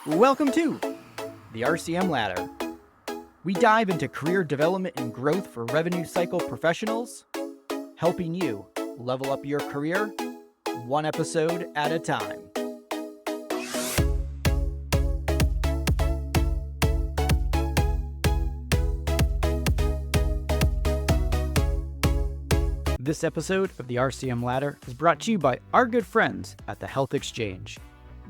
Welcome to the RCM Ladder. We dive into career development and growth for revenue cycle professionals, helping you level up your career one episode at a time. This episode of the RCM Ladder is brought to you by our good friends at the Health Exchange.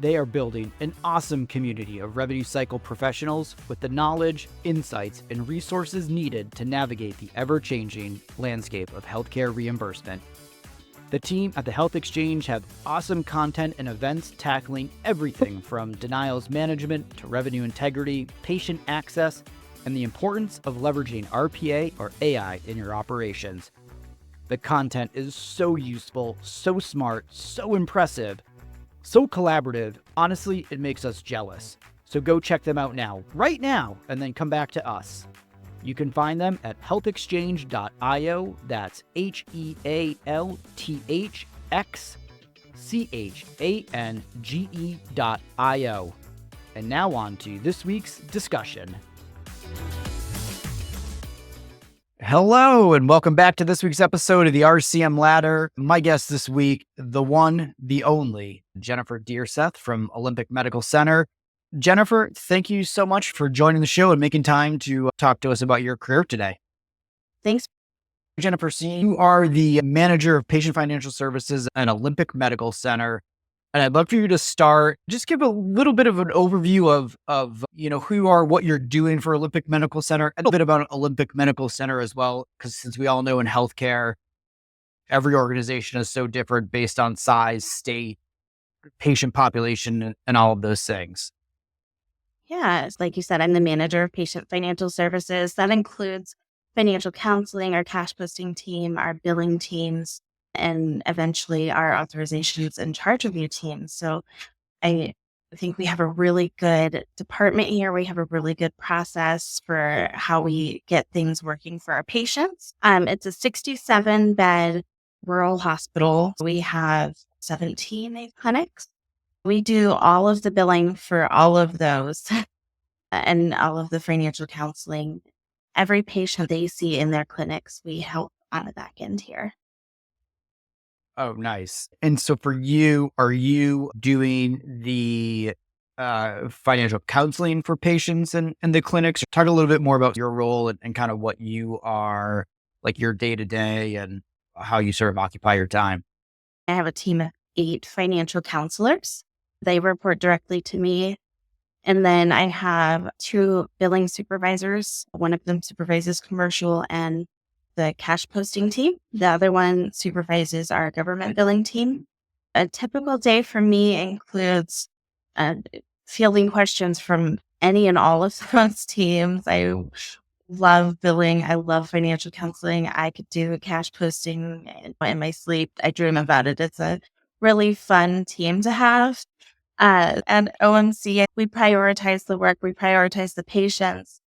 They are building an awesome community of revenue cycle professionals with the knowledge, insights, and resources needed to navigate the ever-changing landscape of healthcare reimbursement. The team at the Health Exchange have awesome content and events tackling everything from denials management to revenue integrity, patient access, and the importance of leveraging RPA or AI in your operations. The content is so useful, so smart, so impressive, so collaborative. Honestly, it makes us jealous. So go check them out now, right now, and then come back to us. You can find them at healthexchange.io. That's HEALTHXCHANGE.io. And now on to this week's discussion. Hello, and welcome back to this week's episode of the RCM Ladder. My guest this week, the one, the only, Jennifer Dyrseth from Olympic Medical Center. Jennifer, thank you so much for joining the show and making time to talk to us about your career today. Thanks. Jennifer, you are the manager of patient financial services at Olympic Medical Center. And I'd love for you to start, just give a little bit of an overview of who you are, what you're doing for Olympic Medical Center, and a bit about Olympic Medical Center as well, because since we all know in healthcare, every organization is so different based on size, state, patient population, and all of those things. Yeah, like you said, I'm the manager of patient financial services. That includes financial counseling, our cash posting team, our billing teams, and eventually our authorizations and charge review team. So I think we have a really good department here. We have a really good process for how we get things working for our patients. It's a 67-bed rural hospital. We have 17 clinics. We do all of the billing for all of those and all of the financial counseling. Every patient they see in their clinics, we help on the back end here. Oh, nice. And so for you, are you doing the financial counseling for patients in the clinics? Talk a little bit more about your role and kind of what you are, like your day-to-day and how you sort of occupy your time. I have a team of 8 financial counselors. They report directly to me. And then I have 2 billing supervisors. One of them supervises commercial and the cash posting team. The other one supervises our government billing team. A typical day for me includes fielding questions from any and all of those teams. I love billing. I love financial counseling. I could do cash posting in my sleep. I dream about it. It's a really fun team to have. At OMC, we prioritize the work, we prioritize the patients,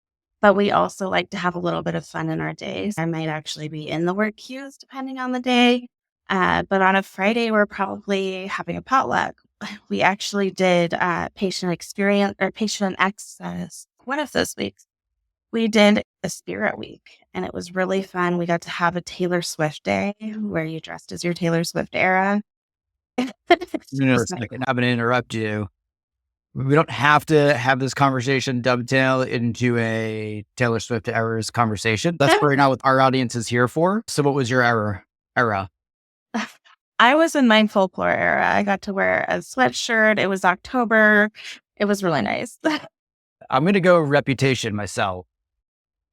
but we also like to have a little bit of fun in our days. I might actually be in the work queues depending on the day. But on a Friday, we're probably having a potluck. We actually did patient experience or patient access. One of those weeks, we did a Spirit Week, and it was really fun. We got to have a Taylor Swift day where you dressed as your Taylor Swift era. I'm going to interrupt you. We don't have to have this conversation dovetail into a Taylor Swift era's conversation. That's probably not what our audience is here for. So what was your era? I was in my folklore era. I got to wear a sweatshirt. It was October. It was really nice. I'm going to go Reputation myself.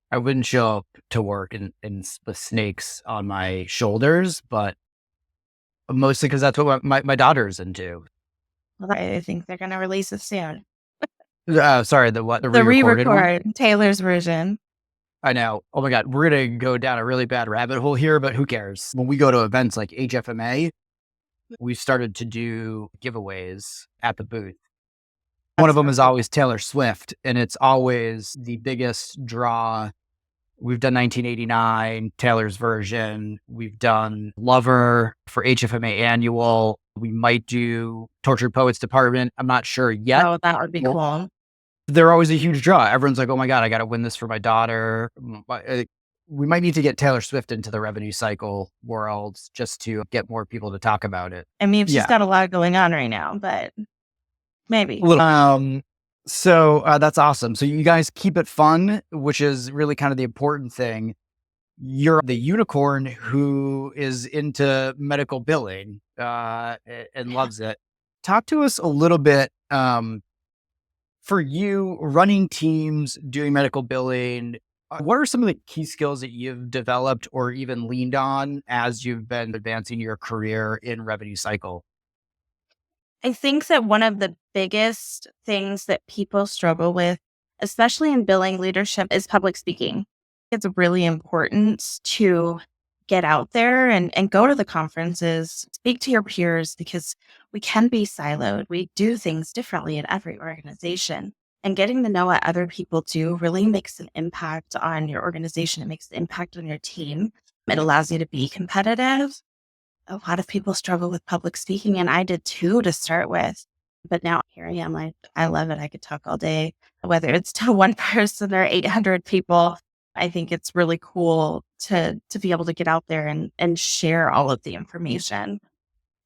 I wouldn't show up to work with snakes on my shoulders, but mostly because that's what my daughter's into. Well, I think they're going to release it soon. Sorry, the what? The re-record, Taylor's version. I know. Oh my God, we're going to go down a really bad rabbit hole here, but who cares? When we go to events like HFMA, we started to do giveaways at the booth. One of them is always Taylor Swift, and it's always the biggest draw We've done 1989, Taylor's version. We've done Lover for HFMA Annual. We might do Tortured Poets Department. I'm not sure yet. Oh, that would be cool. They're always a huge draw. Everyone's like, oh my God, I got to win this for my daughter. We might need to get Taylor Swift into the revenue cycle world just to get more people to talk about it. I mean, she's got a lot going on right now, but maybe. So that's awesome. So you guys keep it fun, which is really kind of the important thing. You're the unicorn who is into medical billing and loves it. Talk to us a little bit for you running teams, doing medical billing. What are some of the key skills that you've developed or even leaned on as you've been advancing your career in revenue cycle? I think that one of the biggest things that people struggle with, especially in billing leadership, is public speaking. It's really important to get out there and go to the conferences, speak to your peers, because we can be siloed. We do things differently in every organization. And getting to know what other people do really makes an impact on your organization. It makes an impact on your team. It allows you to be competitive. A lot of people struggle with public speaking, and I did too to start with. But now here I am. I love it. I could talk all day, whether it's to one person or 800 people. I think it's really cool to be able to get out there and share all of the information.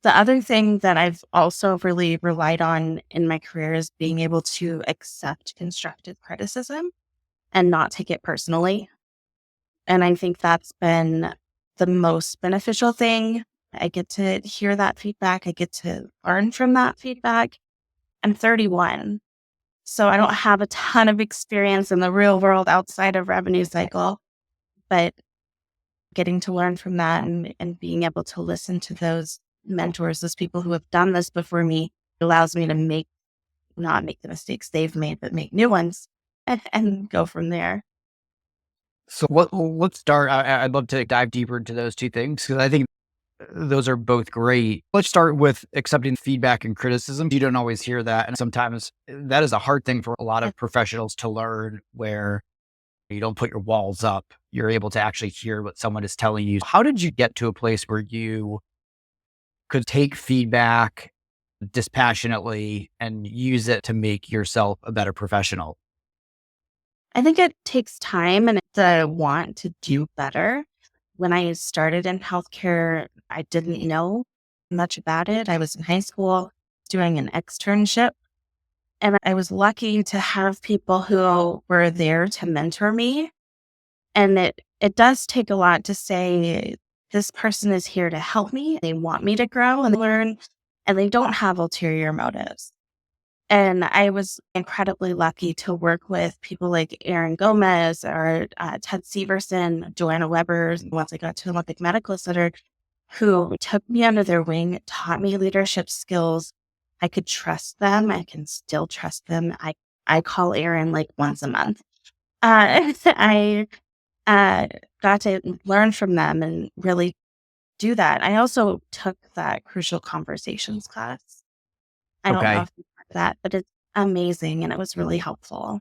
The other thing that I've also really relied on in my career is being able to accept constructive criticism and not take it personally. And I think that's been the most beneficial thing. I get to hear that feedback. I get to learn from that feedback. I'm 31, so I don't have a ton of experience in the real world outside of revenue cycle, but getting to learn from that and being able to listen to those mentors, those people who have done this before me, allows me to not make the mistakes they've made, but make new ones and go from there. So let's start. I'd love to dive deeper into those two things because I think those are both great. Let's start with accepting feedback and criticism. You don't always hear that. And sometimes that is a hard thing for a lot of professionals to learn, where you don't put your walls up. You're able to actually hear what someone is telling you. How did you get to a place where you could take feedback dispassionately and use it to make yourself a better professional? I think it takes time and the want to do better. When I started in healthcare, I didn't know much about it. I was in high school doing an externship, and I was lucky to have people who were there to mentor me. And it does take a lot to say, this person is here to help me. They want me to grow and learn, and they don't have ulterior motives. And I was incredibly lucky to work with people like Aaron Gomez or Ted Severson, Joanna Weber, once I got to Olympic Medical Center, who took me under their wing, taught me leadership skills. I could trust them. I can still trust them. I call Aaron like once a month. I got to learn from them and really do that. I also took that Crucial Conversations class. I don't know if you heard that, but it's amazing and it was really helpful.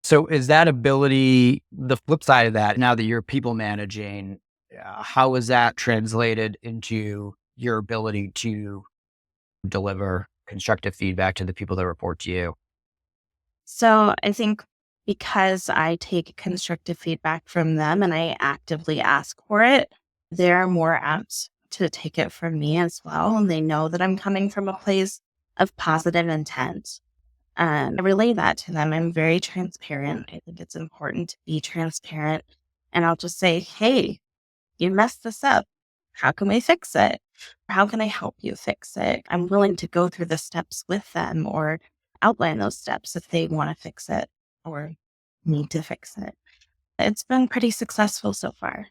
So is that ability, the flip side of that, now that you're people managing, how is that translated into your ability to deliver constructive feedback to the people that report to you? So I think because I take constructive feedback from them and I actively ask for it, they're more apt to take it from me as well. And they know that I'm coming from a place of positive intent. I relay that to them. I'm very transparent. I think it's important to be transparent. And I'll just say, hey, you messed this up. How can we fix it? How can I help you fix it? I'm willing to go through the steps with them or outline those steps if they want to fix it or need to fix it. It's been pretty successful so far.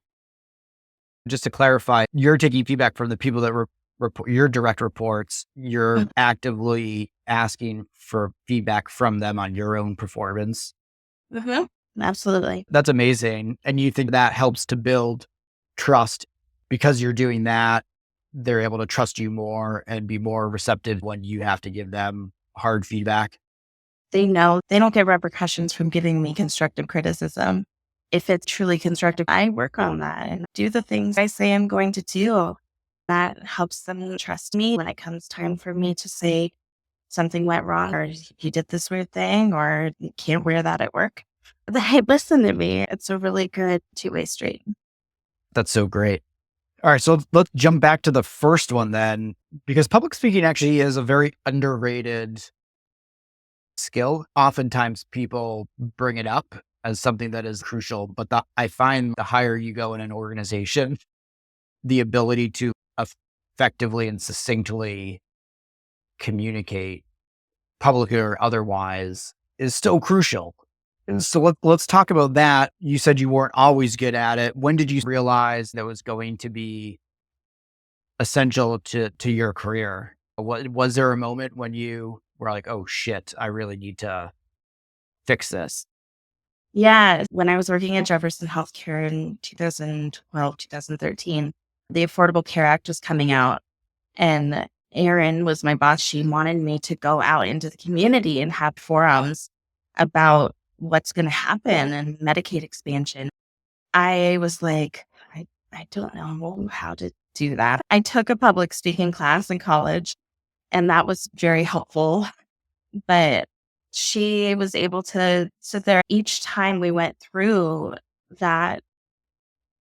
Just to clarify, you're taking feedback from the people that report your direct reports. You're actively asking for feedback from them on your own performance. Mm-hmm. Absolutely. That's amazing. And you think that helps to build trust because you're doing that. They're able to trust you more and be more receptive when you have to give them hard feedback. They know they don't get repercussions from giving me constructive criticism. If it's truly constructive, I work on that and do the things I say I'm going to do. That helps them trust me when it comes time for me to say something went wrong or you did this weird thing or you can't wear that at work. They listen to me. It's a really good two-way street. That's so great. All right, so let's jump back to the first one then, because public speaking actually is a very underrated skill. Oftentimes people bring it up as something that is crucial, but I find the higher you go in an organization, the ability to effectively and succinctly communicate, publicly or otherwise, is still crucial. And so let's talk about that. You said you weren't always good at it. When did you realize that was going to be essential to your career? Was there a moment when you were like, oh shit, I really need to fix this? Yeah. When I was working at Jefferson Healthcare in 2012, 2013, the Affordable Care Act was coming out. And Erin was my boss. She wanted me to go out into the community and have forums about what's going to happen and Medicaid expansion. I was like, I don't know how to do that. I took a public speaking class in college, and that was very helpful. But she was able to sit there each time we went through that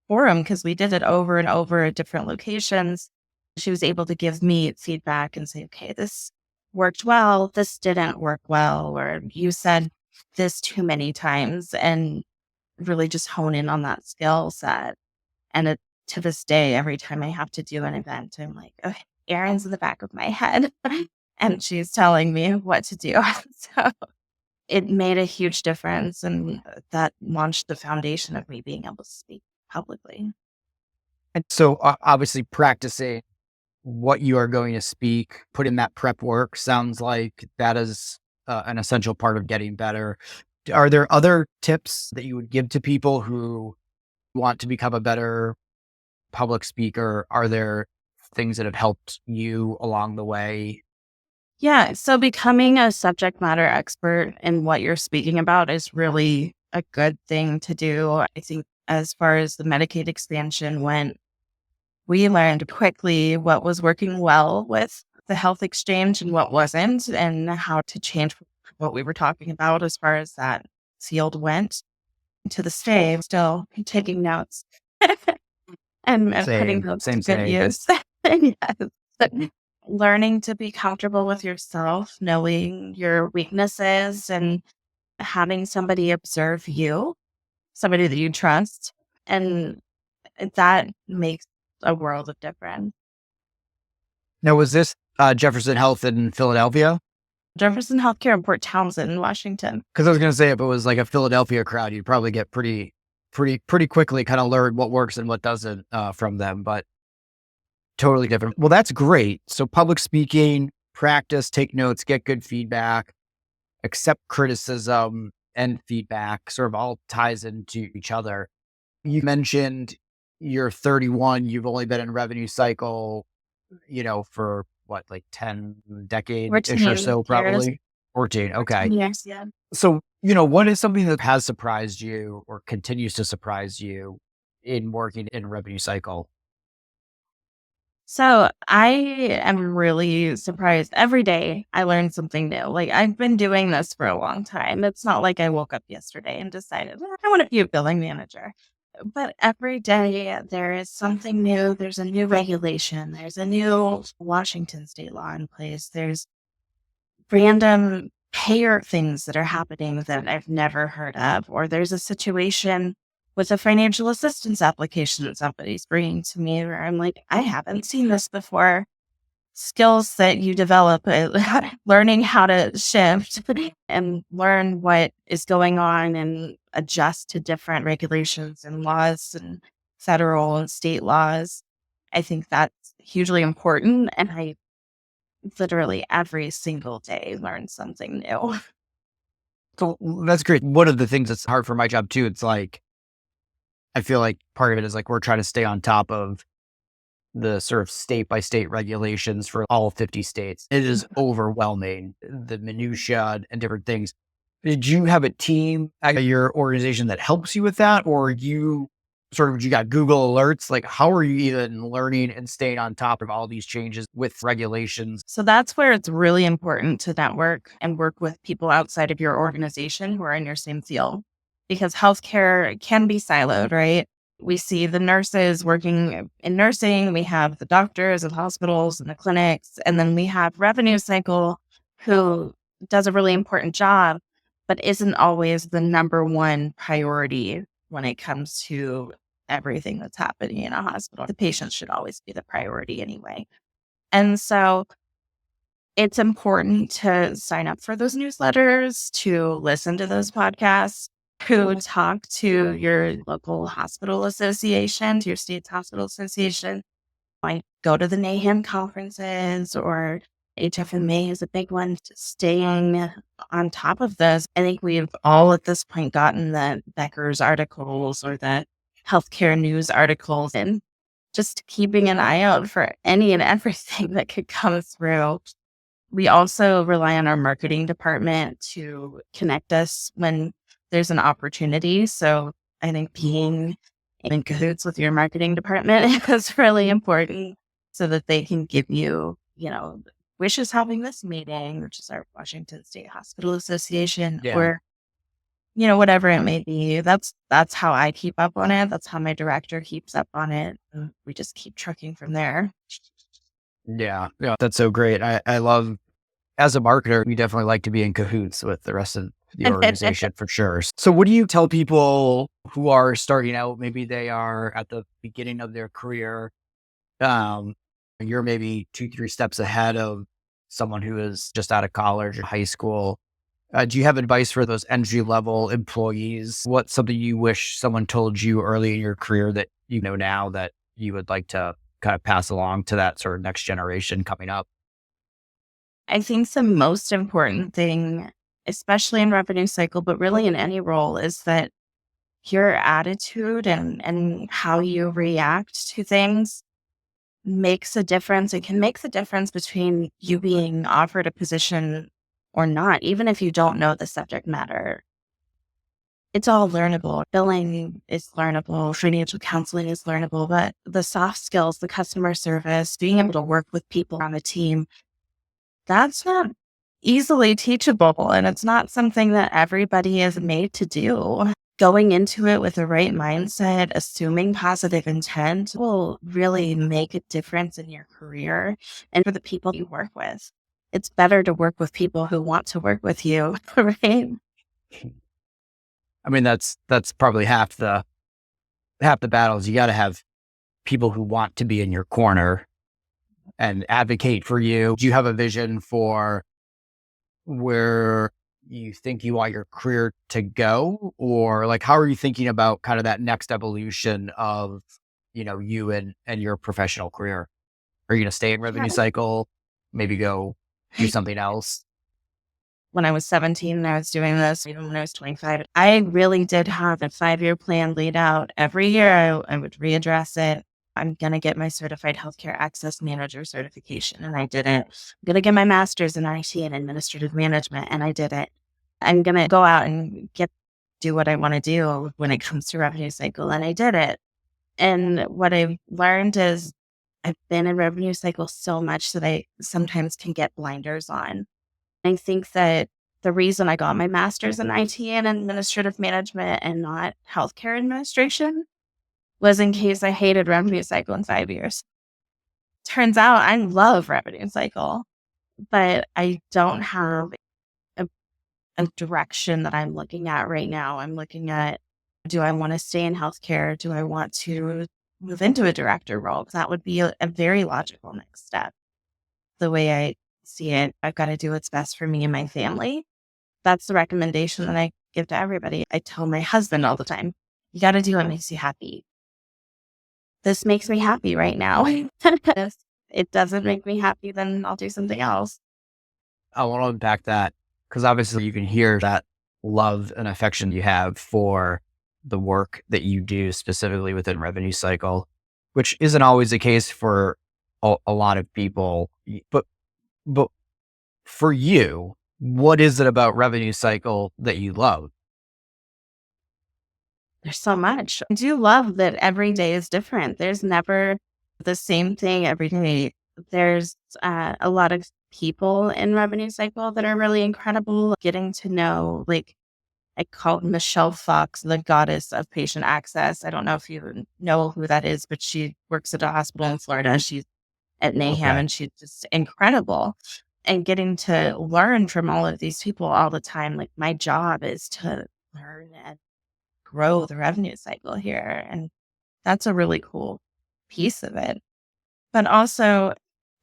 forum because we did it over and over at different locations. She was able to give me feedback and say, okay, this worked well, this didn't work well, or you said this too many times, and really just hone in on that skill set. And to this day, every time I have to do an event, I'm like, okay, Erin's in the back of my head and she's telling me what to do. So it made a huge difference. And that launched the foundation of me being able to speak publicly. And so obviously practicing what you are going to speak, put in that prep work, sounds like that is an essential part of getting better. Are there other tips that you would give to people who want to become a better public speaker? Are there things that have helped you along the way? Yeah. So becoming a subject matter expert in what you're speaking about is really a good thing to do. I think as far as the Medicaid expansion went, we learned quickly what was working well with the health exchange and what wasn't, and how to change what we were talking about as far as that field went. To this day, I'm still taking notes and putting those to good use. Yes. But learning to be comfortable with yourself, knowing your weaknesses, and having somebody observe you, somebody that you trust, and that makes a world of difference. Now, was this Jefferson Health in Philadelphia? Jefferson Healthcare in Port Townsend, Washington. Because I was going to say, if it was like a Philadelphia crowd, you'd probably get pretty quickly kind of learn what works and what doesn't from them, but totally different. Well, that's great. So public speaking, practice, take notes, get good feedback, accept criticism and feedback, sort of all ties into each other. You mentioned you're 31, you've only been in revenue cycle, for what, like 10 decades-ish or so, probably? 14, okay. Yes, yeah. So, what is something that has surprised you or continues to surprise you in working in revenue cycle? So I am really surprised. Every day I learn something new. Like, I've been doing this for a long time. It's not like I woke up yesterday and decided, I want to be a billing manager. But every day there is something new. There's a new regulation. There's a new Washington state law in place. There's random payer things that are happening that I've never heard of. Or there's a situation with a financial assistance application that somebody's bringing to me where I'm like, I haven't seen this before. Skills that you develop, learning how to shift and learn what is going on and adjust to different regulations and laws and federal and state laws. I think that's hugely important. And I literally every single day learn something new. So that's great. One of the things that's hard for my job too, it's like, I feel like part of it is like we're trying to stay on top of the sort of state by state regulations for all 50 states. It is overwhelming, the minutia and different things. Did you have a team at your organization that helps you with that? Or you got Google alerts? Like, how are you even learning and staying on top of all these changes with regulations? So that's where it's really important to network and work with people outside of your organization who are in your same field, because healthcare can be siloed, right? We see the nurses working in nursing, we have the doctors at hospitals and the clinics, and then we have revenue cycle who does a really important job, but isn't always the number one priority when it comes to everything that's happening in a hospital. The patient should always be the priority anyway. And so it's important to sign up for those newsletters, to listen to those podcasts, to talk to your local hospital association, to your state's hospital association. I go to the NAHAM conferences, or HFMA is a big one. Staying on top of this. I think we've all at this point gotten the Becker's articles or the healthcare news articles, and just keeping an eye out for any and everything that could come through. We also rely on our marketing department to connect us when there's an opportunity. So I think being in cahoots with your marketing department is really important, so that they can give you, Wish is having this meeting, which is our Washington State Hospital Association, Yeah. or, whatever it may be. That's how I keep up on it. That's how my director keeps up on it. We just keep trucking from there. Yeah. That's so great. I love, as a marketer, we definitely like to be in cahoots with the rest of the organization for sure. So what do you tell people who are starting out? Maybe they are at the beginning of their career. You're maybe 2-3 steps ahead of someone who is just out of college or high school. Do you have advice for those entry level employees? What's something you wish someone told you early in your career that you know now that you would like to kind of pass along to that sort of next generation coming up? I think the most important thing, especially in revenue cycle, but really in any role, is that your attitude and how you react to things makes a difference. It can make the difference between you being offered a position or not, even if you don't know the subject matter. It's all learnable. Billing is learnable. Financial counseling is learnable, but the soft skills, the customer service, being able to work with people on a team, that's not easily teachable. And it's not something that everybody is made to do. Going into it with the right mindset, assuming positive intent, will really make a difference in your career and for the people you work with. It's better to work with people who want to work with you, right? I mean, that's probably half the battles. You got to have people who want to be in your corner and advocate for you. Do you have a vision for where you think you want your career to go? Or like, how are you thinking about kind of that next evolution of, you and your professional career? Are you going to stay in revenue cycle, maybe go do something else? When I was 17 and I was doing this, even when I was 25, I really did have a 5-year plan laid out. Every year I would readdress it. I'm going to get my certified healthcare access manager certification, and I did it. I'm going to get my master's in IT and administrative management, and I did it. I'm going to go out and do what I want to do when it comes to revenue cycle, and I did it. And what I've learned is I've been in revenue cycle so much that I sometimes can get blinders on. I think that the reason I got my master's in IT and administrative management and not healthcare administration was in case I hated revenue cycle in 5 years. Turns out I love revenue cycle, but I don't have a direction that I'm looking at right now. I'm looking at, do I want to stay in healthcare? Do I want to move into a director role? That would be a very logical next step. The way I see it, I've got to do what's best for me and my family. That's the recommendation that I give to everybody. I tell my husband all the time, you got to do what makes you happy. This makes me happy right now. If it doesn't make me happy, then I'll do something else. I want to unpack that because obviously you can hear that love and affection you have for the work that you do specifically within revenue cycle, which isn't always the case for a lot of people. But for you, what is it about revenue cycle that you love? There's so much. I do love that every day is different. There's never the same thing every day. There's a lot of people in revenue cycle that are really incredible. Getting to know, like, I call Michelle Fox the goddess of patient access. I don't know if you know who that is, but she works at a hospital in Florida. She's at Naham, Okay. and she's just incredible. And getting to learn from all of these people all the time. Like, my job is to learn and grow the revenue cycle here. And that's a really cool piece of it. But also,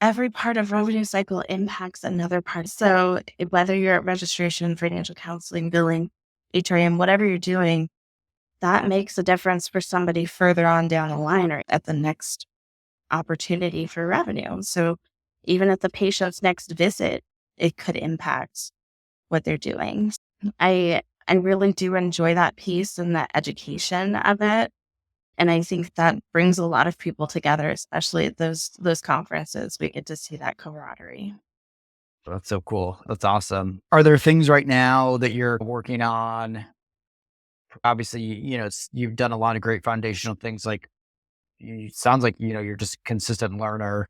every part of revenue cycle impacts another part. So whether you're at registration, financial counseling, billing, HRM, whatever you're doing, that makes a difference for somebody further on down the line or at the next opportunity for revenue. So even at the patient's next visit, it could impact what they're doing. I really do enjoy that piece and that education of it. And I think that brings a lot of people together, especially at those conferences. We get to see that camaraderie. That's so cool. That's awesome. Are there things right now that you're working on? Obviously, you've done a lot of great foundational things. Like, sounds like, you're just a consistent learner,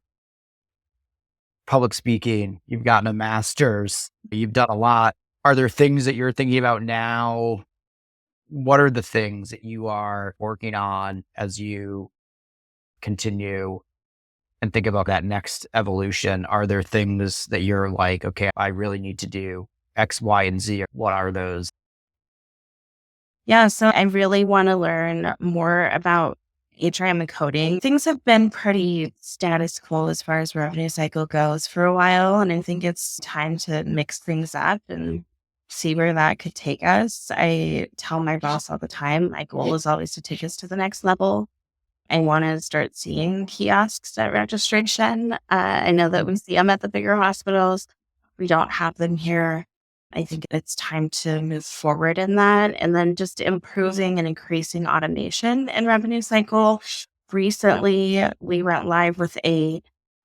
public speaking, you've gotten a master's, you've done a lot. Are there things that you're thinking about now? What are the things that you are working on as you continue and think about that next evolution? Are there things that you're like, okay, I really need to do X, Y, and Z? What are those? Yeah, so I really want to learn more about HRM and coding. Things have been pretty status quo as far as revenue cycle goes for a while, and I think it's time to mix things up and see where that could take us. I tell my boss all the time, my goal is always to take us to the next level. I want to start seeing kiosks at registration. I know that we see them at the bigger hospitals. We don't have them here. I think it's time to move forward in that. And then just improving and increasing automation in revenue cycle. Recently, we went live with a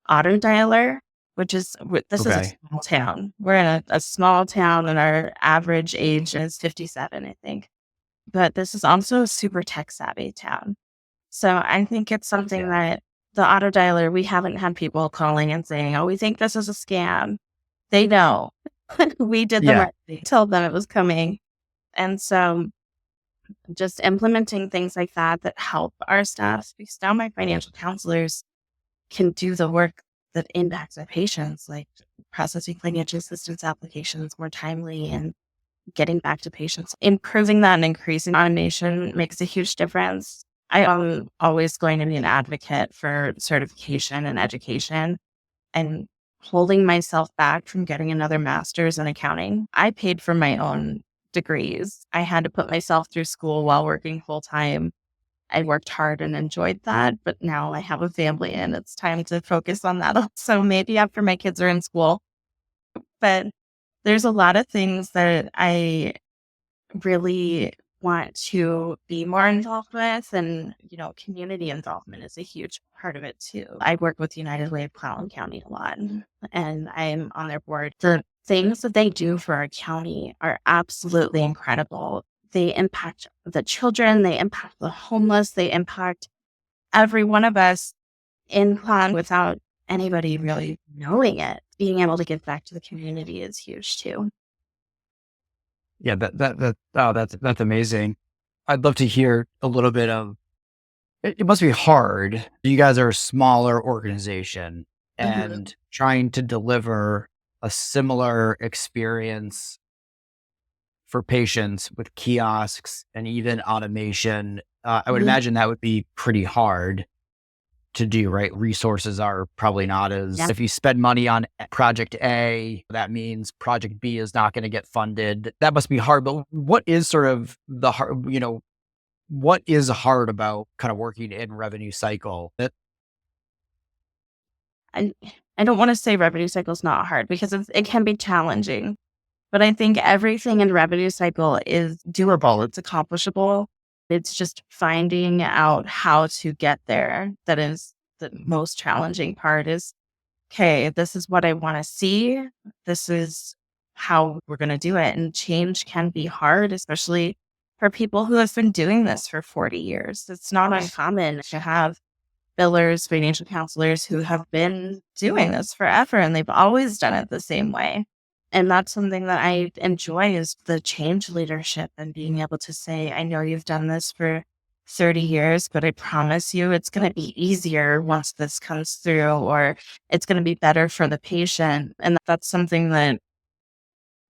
auto dialer, this is a Okay. small town. We're in a small town and our average age is 57, I think. But this is also a super tech savvy town. So I think it's something Yeah. that the auto dialer, we haven't had people calling and saying, oh, we think this is a scam. They know. We did the Yeah. marketing, told them it was coming. And so just implementing things like that help our staff, because now my financial counselors can do the work that impacts our patients, like processing financial assistance applications more timely and getting back to patients. Improving that and increasing automation makes a huge difference. I am always going to be an advocate for certification and education and holding myself back from getting another master's in accounting. I paid for my own degrees. I had to put myself through school while working full time. I worked hard and enjoyed that, but now I have a family and it's time to focus on that. So maybe after my kids are in school, but there's a lot of things that I really want to be more involved with. And, community involvement is a huge part of it too. I work with United Way of Clallam County a lot and I'm on their board. The things that they do for our county are absolutely incredible. They impact the children, they impact the homeless, they impact every one of us in Clallam without anybody really knowing it. Being able to give back to the community is huge too. Yeah. That's amazing. I'd love to hear a little bit of it must be hard. You guys are a smaller organization Mhm. and trying to deliver a similar experience for patients with kiosks and even automation. I would Mhm. imagine that would be pretty hard to do, right? Resources are probably not as, Yeah. if you spend money on project A, that means project B is not going to get funded. That must be hard. But what is sort of the hard, what is hard about kind of working in revenue cycle? I, I don't want to say revenue cycle is not hard because it can be challenging, but I think everything in revenue cycle is doable. It's accomplishable. It's just finding out how to get there. That is the most challenging part is, okay, this is what I want to see. This is how we're going to do it. And change can be hard, especially for people who have been doing this for 40 years. It's not uncommon to have billers, financial counselors who have been doing this forever and they've always done it the same way. And that's something that I enjoy is the change leadership and being able to say, I know you've done this for 30 years, but I promise you it's going to be easier once this comes through, or it's going to be better for the patient. And that's something that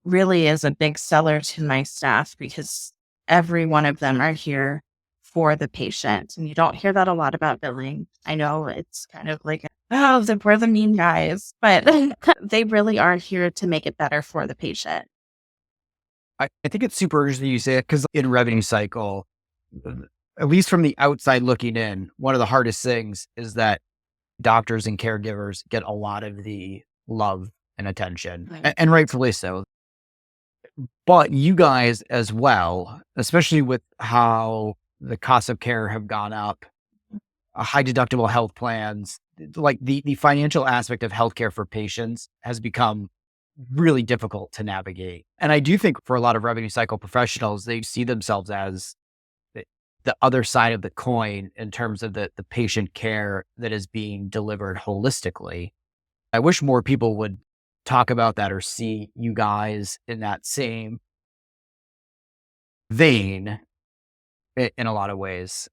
really is a big seller to my staff because every one of them are here for the patient. And you don't hear that a lot about billing. I know it's kind of like, oh, we're the mean guys, but they really are here to make it better for the patient. I think it's super interesting you say it because in revenue cycle, at least from the outside looking in, one of the hardest things is that doctors and caregivers get a lot of the love and attention, Right. and rightfully so. But you guys as well, especially with how the costs of care have gone up, high deductible health plans, like the financial aspect of healthcare for patients has become really difficult to navigate. And I do think for a lot of revenue cycle professionals, they see themselves as the other side of the coin in terms of the patient care that is being delivered holistically. I wish more people would talk about that or see you guys in that same vein in a lot of ways.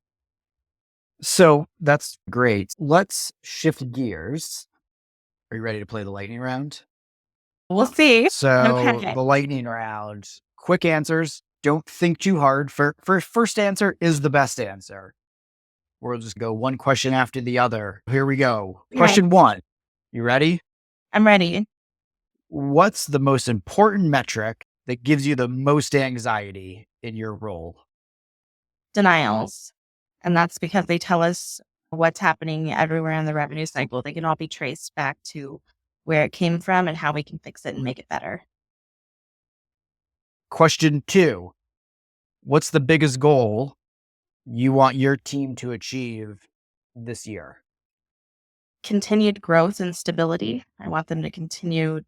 So that's great. Let's shift gears. Are you ready to play the lightning round? We'll see. So Okay. the lightning round, quick answers. Don't think too hard. First answer is the best answer. We'll just go one question after the other. Here we go. Okay. Question one. You ready? I'm ready. What's the most important metric that gives you the most anxiety in your role? Denials. And that's because they tell us what's happening everywhere in the revenue cycle. They can all be traced back to where it came from and how we can fix it and make it better. Question two. What's the biggest goal you want your team to achieve this year? Continued growth and stability. I want them to continue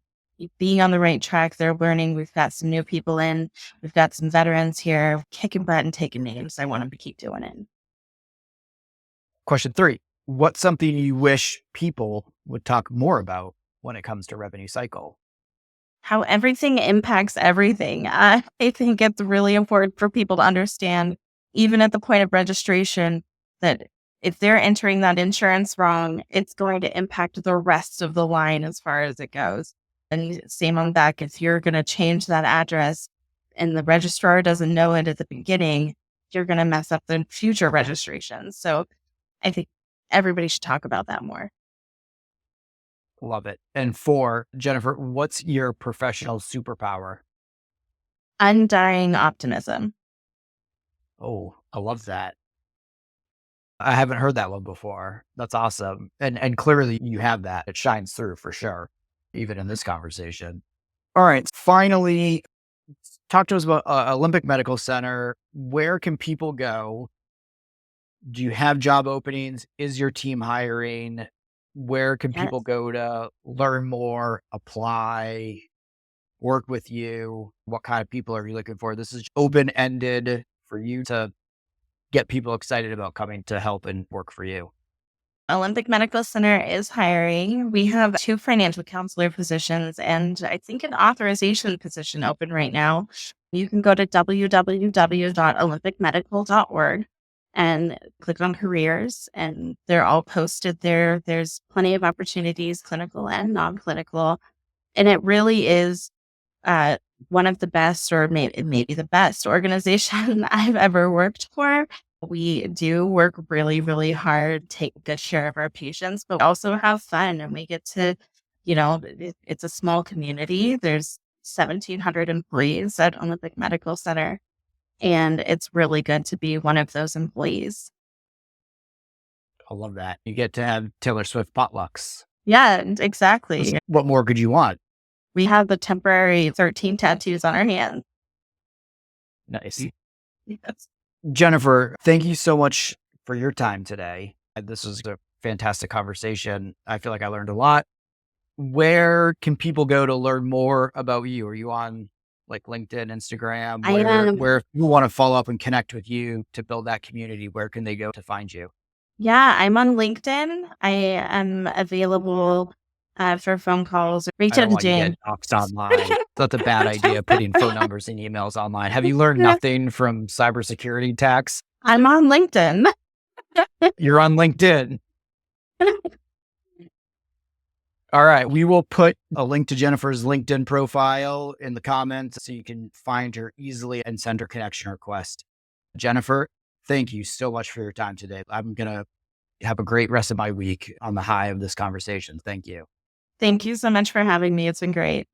being on the right track. They're learning. We've got some new people in. We've got some veterans here kicking butt and taking names. I want them to keep doing it. Question three. What's something you wish people would talk more about when it comes to revenue cycle? How everything impacts everything. I think it's really important for people to understand, even at the point of registration, that if they're entering that insurance wrong, it's going to impact the rest of the line as far as it goes. And same on back, if you're going to change that address and the registrar doesn't know it at the beginning, you're going to mess up the future registrations. So I think everybody should talk about that more. Love it. And four, Jennifer, what's your professional superpower? Undying optimism. Oh, I love that. I haven't heard that one before. That's awesome. And clearly you have that. It shines through for sure, even in this conversation. All right. Finally, talk to us about Olympic Medical Center. Where can people go? Do you have job openings? Is your team hiring? Where can Yes. people go to learn more, apply, work with you? What kind of people are you looking for? This is open-ended for you to get people excited about coming to help and work for you. Olympic Medical Center is hiring. We have 2 financial counselor positions and I think an authorization position open right now. You can go to www.olympicmedical.org and click on careers and they're all posted there. There's plenty of opportunities, clinical and non-clinical. And it really is one of the best or maybe the best organization I've ever worked for. We do work really, really hard, take good care of our patients, but we also have fun and we get to, it's a small community. There's 1,700 employees at Olympic Medical Center, and it's really good to be one of those employees. I love that. You get to have Taylor Swift potlucks. Yeah, exactly. What more could you want? We have the temporary 13 tattoos on our hands. Nice. Yes. Jennifer, thank you so much for your time today. This was a fantastic conversation. I feel like I learned a lot. where can people go to learn more about you? Are you on like LinkedIn, Instagram? I am. Where if you want to follow up and connect with you to build that community, where can they go to find you? Yeah, I'm on LinkedIn. I am available for phone calls. Reach I out don't to want you Jane. getting doxxed online. That's a bad idea, putting phone numbers and emails online. Have you learned nothing from cybersecurity attacks? I'm on LinkedIn. You're on LinkedIn. All right. We will put a link to Jennifer's LinkedIn profile in the comments so you can find her easily and send her connection request. Jennifer, thank you so much for your time today. I'm going to have a great rest of my week on the high of this conversation. Thank you. Thank you so much for having me. It's been great.